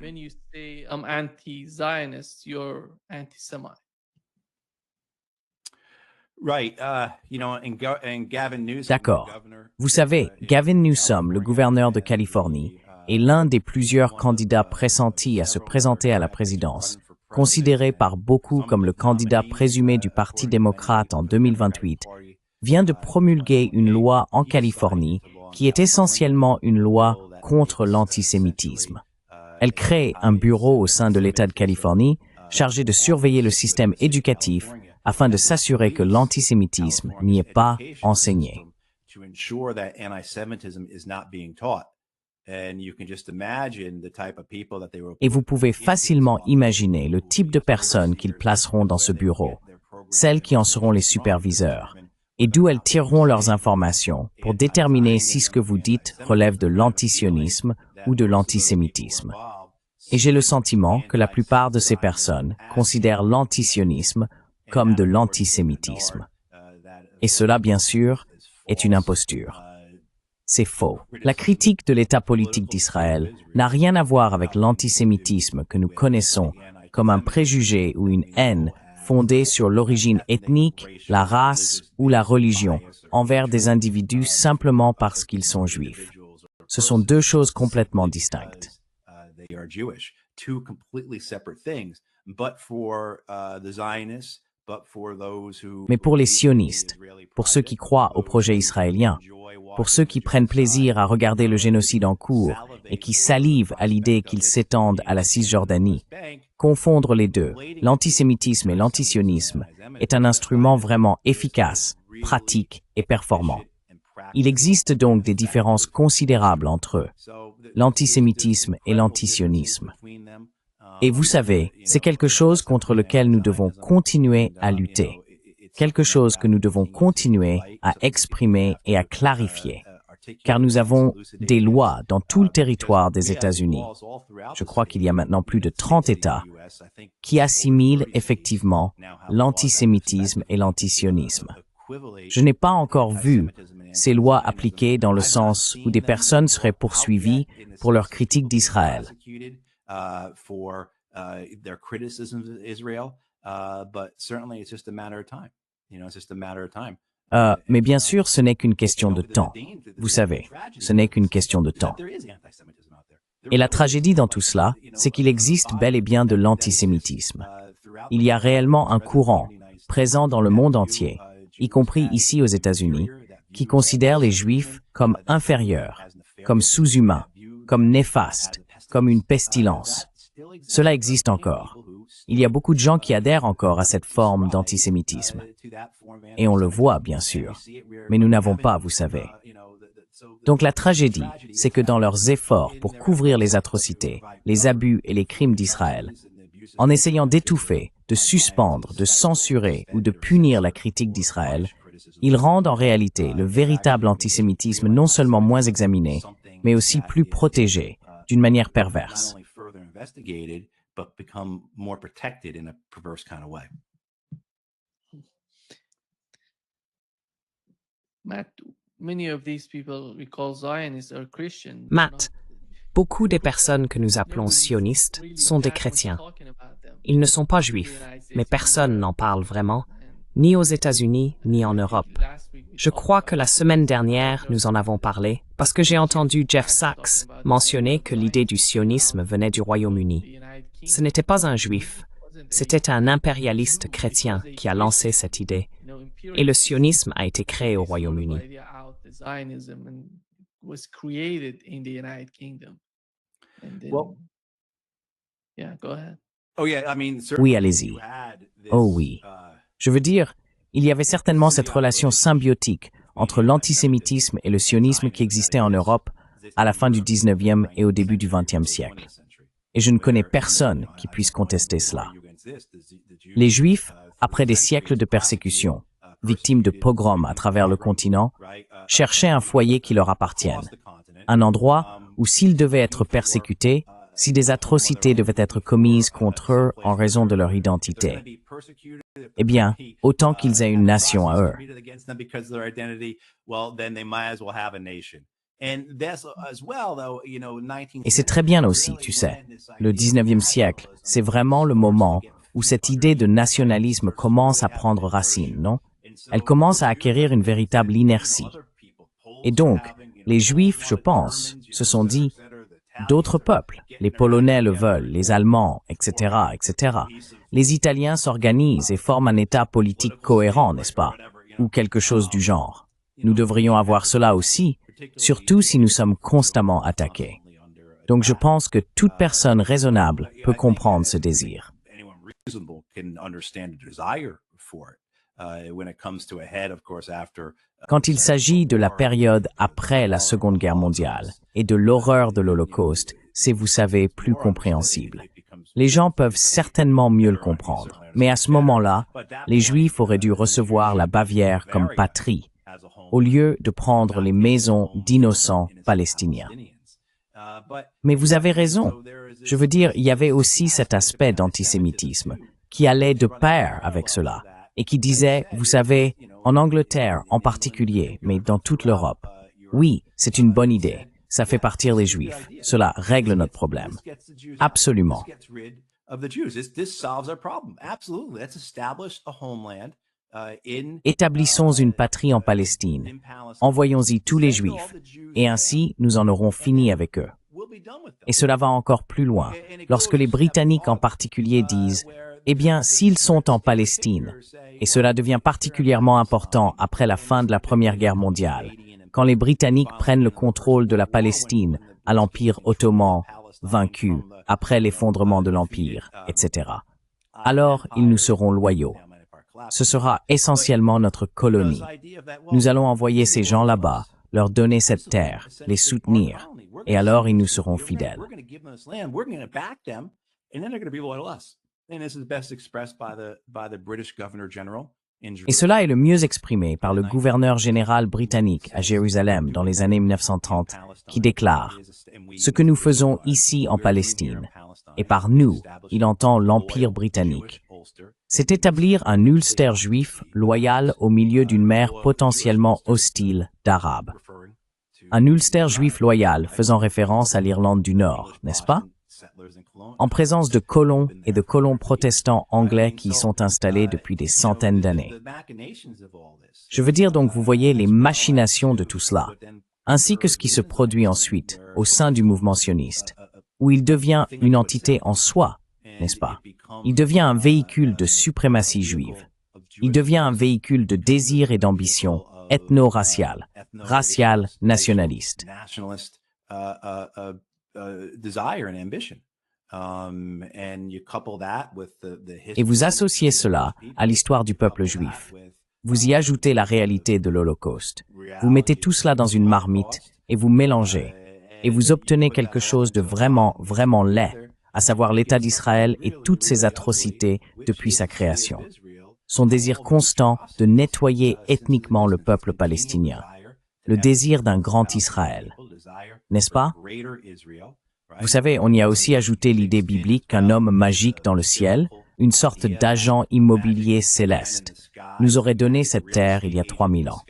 D'accord. Vous savez, Gavin Newsom, le gouverneur de Californie, est l'un des plusieurs candidats pressentis à se présenter à la présidence, considéré par beaucoup comme le candidat présumé du Parti démocrate en 2028, vient de promulguer une loi en Californie qui est essentiellement une loi contre l'antisémitisme. Elle crée un bureau au sein de l'État de Californie chargé de surveiller le système éducatif afin de s'assurer que l'antisémitisme n'y est pas enseigné. Et vous pouvez facilement imaginer le type de personnes qu'ils placeront dans ce bureau, celles qui en seront les superviseurs, et d'où elles tireront leurs informations pour déterminer si ce que vous dites relève de l'antisionisme ou de l'antisémitisme. Et j'ai le sentiment que la plupart de ces personnes considèrent l'antisionisme comme de l'antisémitisme. Et cela, bien sûr, est une imposture. C'est faux. La critique de l'état politique d'Israël n'a rien à voir avec l'antisémitisme que nous connaissons comme un préjugé ou une haine fondée sur l'origine ethnique, la race ou la religion envers des individus simplement parce qu'ils sont juifs. Ce sont deux choses complètement distinctes. Mais pour les sionistes, pour ceux qui croient au projet israélien, pour ceux qui prennent plaisir à regarder le génocide en cours et qui salivent à l'idée qu'il s'étende à la Cisjordanie, confondre les deux, l'antisémitisme et l'antisionisme, est un instrument vraiment efficace, pratique et performant. Il existe donc des différences considérables entre eux, l'antisémitisme et l'antisionisme. Et vous savez, c'est quelque chose contre lequel nous devons continuer à lutter, quelque chose que nous devons continuer à exprimer et à clarifier, car nous avons des lois dans tout le territoire des États-Unis. Je crois qu'il y a maintenant plus de 30 États qui assimilent effectivement l'antisémitisme et l'antisionisme. Je n'ai pas encore vu ces lois appliquées dans le sens où des personnes seraient poursuivies pour leur critique d'Israël. Mais bien sûr, ce n'est qu'une question de temps. Vous savez, ce n'est qu'une question de temps. Et la tragédie dans tout cela, c'est qu'il existe bel et bien de l'antisémitisme. Il y a réellement un courant, présent dans le monde entier, y compris ici aux États-Unis, qui considère les Juifs comme inférieurs, comme sous-humains, comme néfastes, comme une pestilence. Cela existe encore. Il y a beaucoup de gens qui adhèrent encore à cette forme d'antisémitisme. Et on le voit, bien sûr. Mais nous n'avons pas, vous savez. Donc la tragédie, c'est que dans leurs efforts pour couvrir les atrocités, les abus et les crimes d'Israël, en essayant d'étouffer, de suspendre, de censurer ou de punir la critique d'Israël, ils rendent en réalité le véritable antisémitisme non seulement moins examiné, mais aussi plus protégé, d'une manière perverse. Matt, beaucoup des personnes que nous appelons sionistes sont des chrétiens. Ils ne sont pas juifs, mais personne n'en parle vraiment, ni aux États-Unis, ni en Europe. Je crois que la semaine dernière, nous en avons parlé, parce que j'ai entendu Jeff Sachs mentionner que l'idée du sionisme venait du Royaume-Uni. Ce n'était pas un juif, c'était un impérialiste chrétien qui a lancé cette idée. Et le sionisme a été créé au Royaume-Uni. Oui, allez-y. Oh oui. Je veux dire, il y avait certainement cette relation symbiotique entre l'antisémitisme et le sionisme qui existait en Europe à la fin du 19e et au début du 20e siècle. Et je ne connais personne qui puisse contester cela. Les Juifs, après des siècles de persécution, victimes de pogroms à travers le continent, cherchaient un foyer qui leur appartienne, un endroit où s'ils devaient être persécutés, si des atrocités devaient être commises contre eux en raison de leur identité, eh bien, autant qu'ils aient une nation à eux. Et c'est très bien aussi, tu sais, le 19e siècle, c'est vraiment le moment où cette idée de nationalisme commence à prendre racine, non? Elle commence à acquérir une véritable inertie. Et donc, les Juifs, je pense, se sont dit, d'autres peuples, les Polonais le veulent, les Allemands, etc., etc. Les Italiens s'organisent et forment un État politique cohérent, n'est-ce pas? Ou quelque chose du genre. Nous devrions avoir cela aussi, surtout si nous sommes constamment attaqués. Donc je pense que toute personne raisonnable peut comprendre ce désir. Quand il s'agit de la période après la Seconde Guerre mondiale et de l'horreur de l'Holocauste, c'est, vous savez, plus compréhensible. Les gens peuvent certainement mieux le comprendre, mais à ce moment-là, les Juifs auraient dû recevoir la Bavière comme patrie, au lieu de prendre les maisons d'innocents Palestiniens. Mais vous avez raison. Je veux dire, il y avait aussi cet aspect d'antisémitisme qui allait de pair avec cela et qui disait, vous savez, en Angleterre en particulier, mais dans toute l'Europe, oui, c'est une bonne idée, ça fait partir les Juifs, cela règle notre problème. Absolument. Établissons une patrie en Palestine, envoyons-y tous les Juifs, et ainsi nous en aurons fini avec eux. Et cela va encore plus loin, lorsque les Britanniques en particulier disent, eh bien, s'ils sont en Palestine, et cela devient particulièrement important après la fin de la Première Guerre mondiale, quand les Britanniques prennent le contrôle de la Palestine à l'Empire ottoman, vaincu, après l'effondrement de l'Empire, etc. Alors, ils nous seront loyaux. Ce sera essentiellement notre colonie. Nous allons envoyer ces gens là-bas, leur donner cette terre, les soutenir, et alors ils nous seront fidèles. Et cela est le mieux exprimé par le gouverneur général britannique à Jérusalem dans les années 1930, qui déclare « Ce que nous faisons ici en Palestine, et par nous, il entend l'Empire britannique, c'est établir un Ulster juif loyal au milieu d'une mer potentiellement hostile d'Arabes. Un Ulster juif loyal faisant référence à l'Irlande du Nord, n'est-ce pas? En présence de colons et de colons protestants anglais qui y sont installés depuis des centaines d'années. Je veux dire donc, vous voyez les machinations de tout cela, ainsi que ce qui se produit ensuite au sein du mouvement sioniste, où il devient une entité en soi, n'est-ce pas? Il devient un véhicule de suprématie juive. Il devient un véhicule de désir et d'ambition ethno-raciale, raciale, nationaliste. Et vous associez cela à l'histoire du peuple juif. Vous y ajoutez la réalité de l'Holocauste. Vous mettez tout cela dans une marmite et vous mélangez. Et vous obtenez quelque chose de vraiment, vraiment laid, à savoir l'État d'Israël et toutes ses atrocités depuis sa création. Son désir constant de nettoyer ethniquement le peuple palestinien. Le désir d'un grand Israël. N'est-ce pas? Vous savez, on y a aussi ajouté l'idée biblique qu'un homme magique dans le ciel, une sorte d'agent immobilier céleste, nous aurait donné cette terre il y a 3000 ans.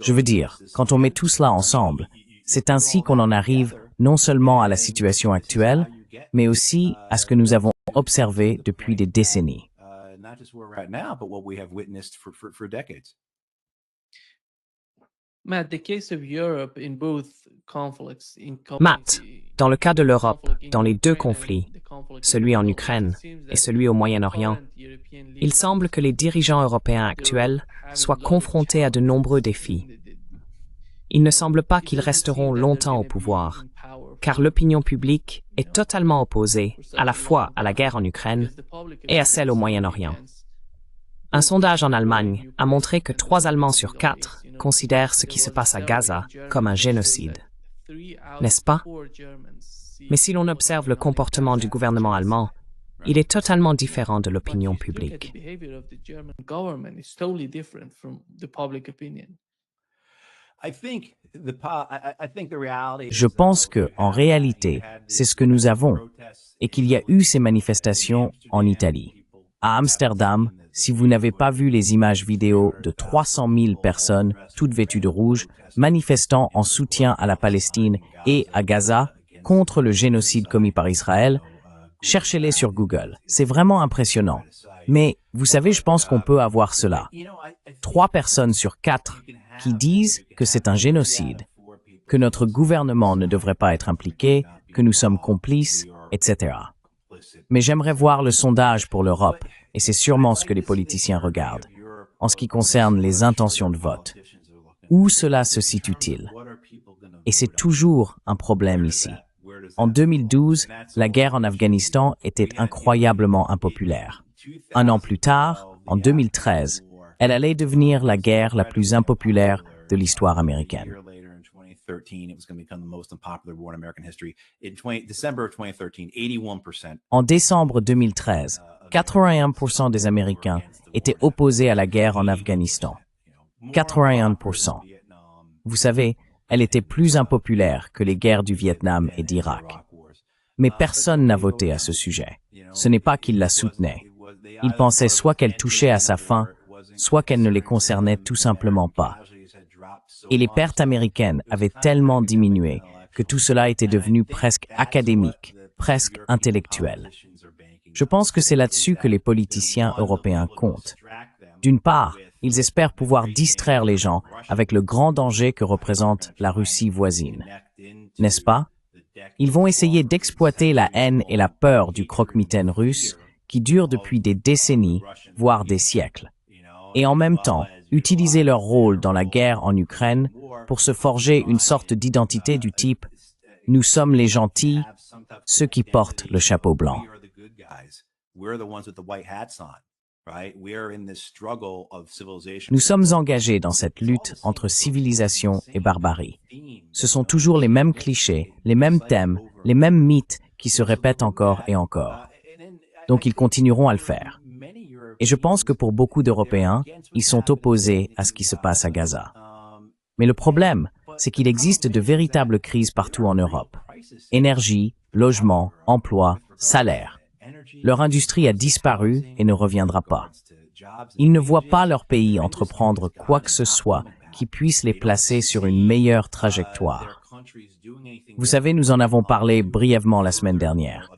Je veux dire, quand on met tout cela ensemble, c'est ainsi qu'on en arrive non seulement à la situation actuelle, mais aussi à ce que nous avons observé depuis des décennies. Matt, dans le cas de l'Europe, dans les deux conflits, celui en Ukraine et celui au Moyen-Orient, il semble que les dirigeants européens actuels soient confrontés à de nombreux défis. Il ne semble pas qu'ils resteront longtemps au pouvoir, car l'opinion publique est totalement opposée à la fois à la guerre en Ukraine et à celle au Moyen-Orient. Un sondage en Allemagne a montré que 3 Allemands sur 4 considèrent ce qui se passe à Gaza comme un génocide. N'est-ce pas? Mais si l'on observe le comportement du gouvernement allemand, il est totalement différent de l'opinion publique. Je pense que, en réalité, c'est ce que nous avons, et qu'il y a eu ces manifestations en Italie. À Amsterdam, si vous n'avez pas vu les images vidéo de 300 000 personnes, toutes vêtues de rouge, manifestant en soutien à la Palestine et à Gaza, contre le génocide commis par Israël, cherchez-les sur Google. C'est vraiment impressionnant. Mais, vous savez, je pense qu'on peut avoir cela. 3 personnes sur 4 qui disent que c'est un génocide, que notre gouvernement ne devrait pas être impliqué, que nous sommes complices, etc. Mais j'aimerais voir le sondage pour l'Europe, et c'est sûrement ce que les politiciens regardent, en ce qui concerne les intentions de vote. Où cela se situe-t-il? Et c'est toujours un problème ici. En 2012, la guerre en Afghanistan était incroyablement impopulaire. 1 an plus tard, en 2013, elle allait devenir la guerre la plus impopulaire de l'histoire américaine. En décembre 2013, 81% des Américains étaient opposés à la guerre en Afghanistan. 81%. Vous savez, elle était plus impopulaire que les guerres du Vietnam et d'Irak. Mais personne n'a voté à ce sujet. Ce n'est pas qu'ils la soutenaient. Ils pensaient soit qu'elle touchait à sa fin, soit qu'elle ne les concernait tout simplement pas. Et les pertes américaines avaient tellement diminué que tout cela était devenu presque académique, presque intellectuel. Je pense que c'est là-dessus que les politiciens européens comptent. D'une part, ils espèrent pouvoir distraire les gens avec le grand danger que représente la Russie voisine. N'est-ce pas? Ils vont essayer d'exploiter la haine et la peur du croque-mitaine russe qui dure depuis des décennies, voire des siècles. Et en même temps, utiliser leur rôle dans la guerre en Ukraine pour se forger une sorte d'identité du type « Nous sommes les gentils, ceux qui portent le chapeau blanc ». Nous sommes engagés dans cette lutte entre civilisation et barbarie. Ce sont toujours les mêmes clichés, les mêmes thèmes, les mêmes mythes qui se répètent encore et encore. Donc ils continueront à le faire. Et je pense que pour beaucoup d'Européens, ils sont opposés à ce qui se passe à Gaza. Mais le problème, c'est qu'il existe de véritables crises partout en Europe. Énergie, logement, emploi, salaire. Leur industrie a disparu et ne reviendra pas. Ils ne voient pas leur pays entreprendre quoi que ce soit qui puisse les placer sur une meilleure trajectoire. Vous savez, nous en avons parlé brièvement la semaine dernière.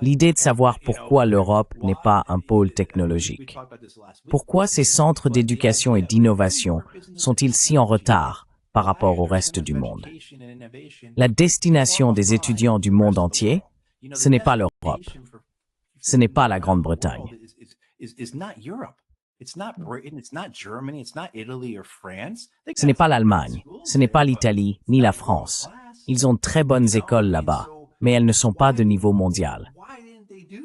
L'idée de savoir pourquoi l'Europe n'est pas un pôle technologique. Pourquoi ces centres d'éducation et d'innovation sont-ils si en retard par rapport au reste du monde? La destination des étudiants du monde entier, ce n'est pas l'Europe. Ce n'est pas la Grande-Bretagne. Ce n'est pas l'Allemagne, ce n'est pas l'Italie, ni la France. Ils ont très bonnes écoles là-bas, mais elles ne sont pas de niveau mondial.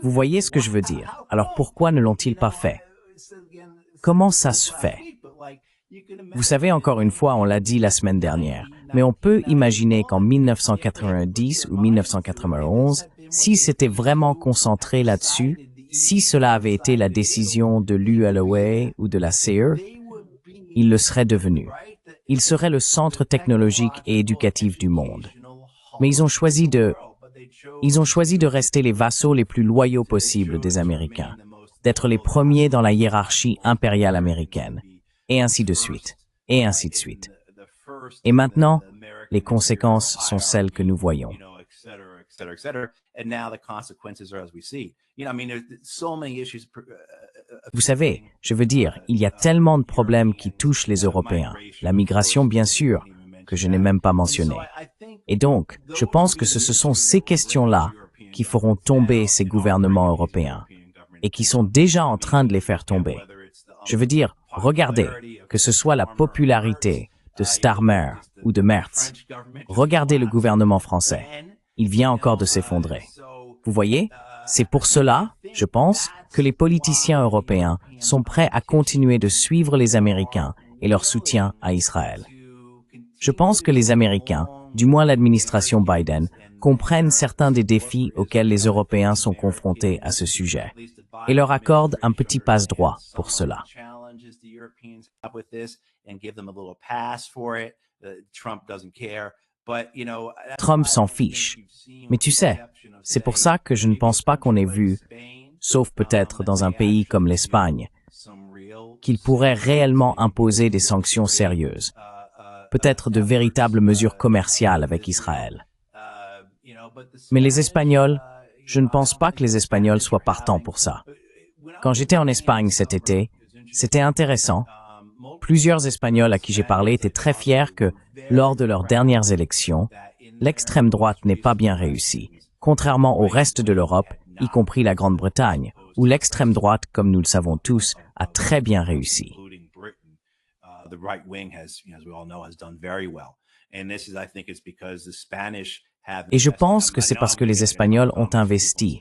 Vous voyez ce que je veux dire? Alors pourquoi ne l'ont-ils pas fait? Comment ça se fait? Vous savez, encore une fois, on l'a dit la semaine dernière, mais on peut imaginer qu'en 1990 ou 1991, si c'était vraiment concentré là-dessus, si cela avait été la décision de l'ULOA ou de la CE, il le serait devenu. Il serait le centre technologique et éducatif du monde. Mais ils ont choisi de rester les vassaux les plus loyaux possibles des Américains, d'être les premiers dans la hiérarchie impériale américaine, et ainsi de suite, et ainsi de suite. Et maintenant, les conséquences sont celles que nous voyons. Vous savez, je veux dire, il y a tellement de problèmes qui touchent les Européens. La migration, bien sûr, que je n'ai même pas mentionné. Et donc, je pense que ce sont ces questions-là qui feront tomber ces gouvernements européens et qui sont déjà en train de les faire tomber. Je veux dire, regardez, que ce soit la popularité de Starmer ou de Merz. Regardez le gouvernement français. Il vient encore de s'effondrer. Vous voyez, c'est pour cela, je pense, que les politiciens européens sont prêts à continuer de suivre les Américains et leur soutien à Israël. Je pense que les Américains, du moins l'administration Biden, comprennent certains des défis auxquels les Européens sont confrontés à ce sujet et leur accordent un petit passe-droit pour cela. Trump s'en fiche. Mais tu sais, c'est pour ça que je ne pense pas qu'on ait vu, sauf peut-être dans un pays comme l'Espagne, qu'il pourrait réellement imposer des sanctions sérieuses, peut-être de véritables mesures commerciales avec Israël. Mais les Espagnols, je ne pense pas que les Espagnols soient partants pour ça. Quand j'étais en Espagne cet été, c'était intéressant. Plusieurs Espagnols à qui j'ai parlé étaient très fiers que, lors de leurs dernières élections, l'extrême droite n'ait pas bien réussi, contrairement au reste de l'Europe, y compris la Grande-Bretagne, où l'extrême droite, comme nous le savons tous, a très bien réussi. Et je pense que c'est parce que les Espagnols ont investi.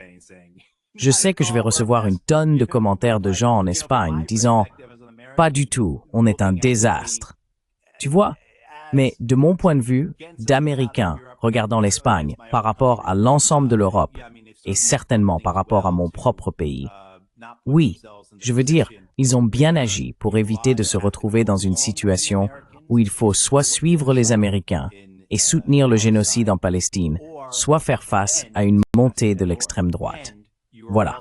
Je sais que je vais recevoir une tonne de commentaires de gens en Espagne disant « Pas du tout, on est un désastre ». Tu vois? Mais de mon point de vue, d'Américain, regardant l'Espagne, par rapport à l'ensemble de l'Europe, et certainement par rapport à mon propre pays, oui, je veux dire, ils ont bien agi pour éviter de se retrouver dans une situation où il faut soit suivre les Américains et soutenir le génocide en Palestine, soit faire face à une montée de l'extrême droite. Voilà.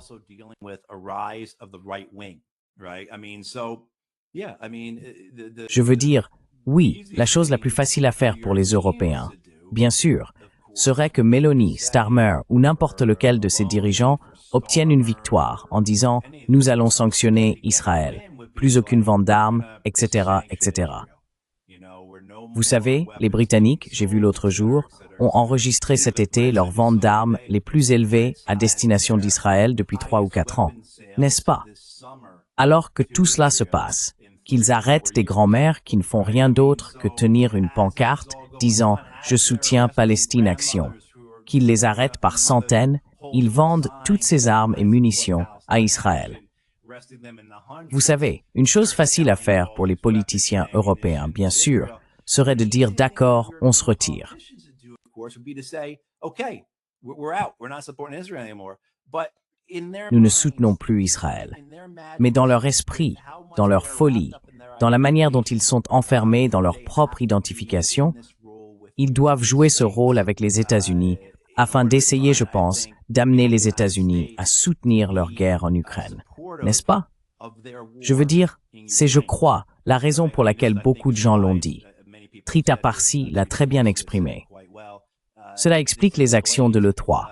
Je veux dire, oui, la chose la plus facile à faire pour les Européens, bien sûr, serait que Meloni, Starmer ou n'importe lequel de ses dirigeants obtiennent une victoire en disant « Nous allons sanctionner Israël, plus aucune vente d'armes, etc., etc. » Vous savez, les Britanniques, j'ai vu l'autre jour, ont enregistré cet été leurs ventes d'armes les plus élevées à destination d'Israël depuis 3 ou 4 ans, n'est-ce pas? Alors que tout cela se passe, qu'ils arrêtent des grands-mères qui ne font rien d'autre que tenir une pancarte disant « Je soutiens Palestine Action », qu'ils les arrêtent par centaines, ils vendent toutes ces armes et munitions à Israël. Vous savez, une chose facile à faire pour les politiciens européens, bien sûr, serait de dire « D'accord, on se retire ». Nous ne soutenons plus Israël. Mais dans leur esprit, dans leur folie, dans la manière dont ils sont enfermés dans leur propre identification, ils doivent jouer ce rôle avec les États-Unis afin d'essayer, je pense, d'amener les États-Unis à soutenir leur guerre en Ukraine. N'est-ce pas? Je veux dire, c'est, je crois, la raison pour laquelle beaucoup de gens l'ont dit. Trita Parsi l'a très bien exprimé. Cela explique les actions de l'E3,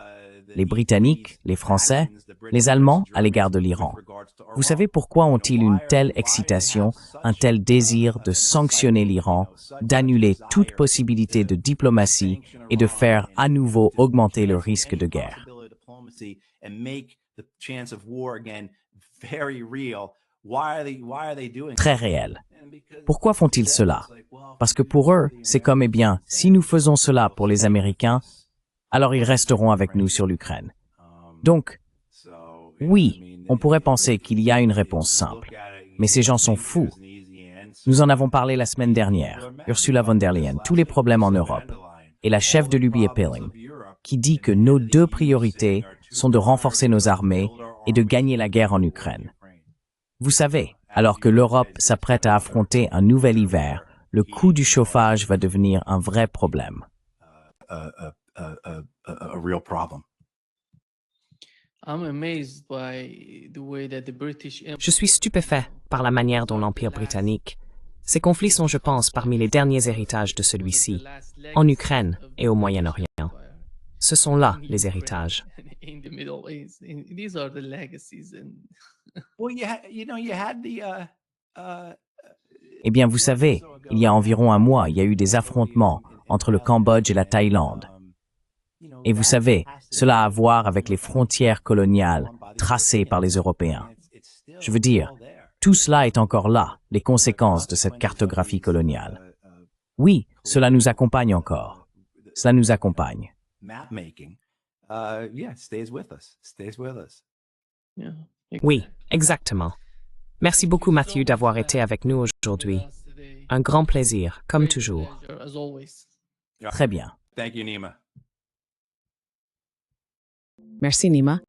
les Britanniques, les Français, les Allemands à l'égard de l'Iran. Vous savez pourquoi ont-ils une telle excitation, un tel désir de sanctionner l'Iran, d'annuler toute possibilité de diplomatie et de faire à nouveau augmenter le risque de guerre? Très réel. Pourquoi font-ils cela? Parce que pour eux, c'est comme, eh bien, si nous faisons cela pour les Américains, alors ils resteront avec nous sur l'Ukraine. Donc, oui, on pourrait penser qu'il y a une réponse simple. Mais ces gens sont fous. Nous en avons parlé la semaine dernière. Ursula von der Leyen, tous les problèmes en Europe. Et la chef de l'UB Pilling, qui dit que nos deux priorités sont de renforcer nos armées et de gagner la guerre en Ukraine. Vous savez, alors que l'Europe s'apprête à affronter un nouvel hiver, le coût du chauffage va devenir un vrai problème. A real problem. Je suis stupéfait par la manière dont l'Empire britannique. Ces conflits sont, je pense, parmi les derniers héritages de celui-ci, en Ukraine et au Moyen-Orient. Ce sont là les héritages. Eh bien, vous savez, il y a environ un mois, il y a eu des affrontements entre le Cambodge et la Thaïlande. Et vous savez, cela a à voir avec les frontières coloniales tracées par les Européens. Je veux dire, tout cela est encore là, les conséquences de cette cartographie coloniale. Oui, cela nous accompagne encore. Cela nous accompagne. Oui, exactement. Merci beaucoup, Matthew, d'avoir été avec nous aujourd'hui. Un grand plaisir, comme toujours. Très bien. Thank you, Nima. Merci, Nima.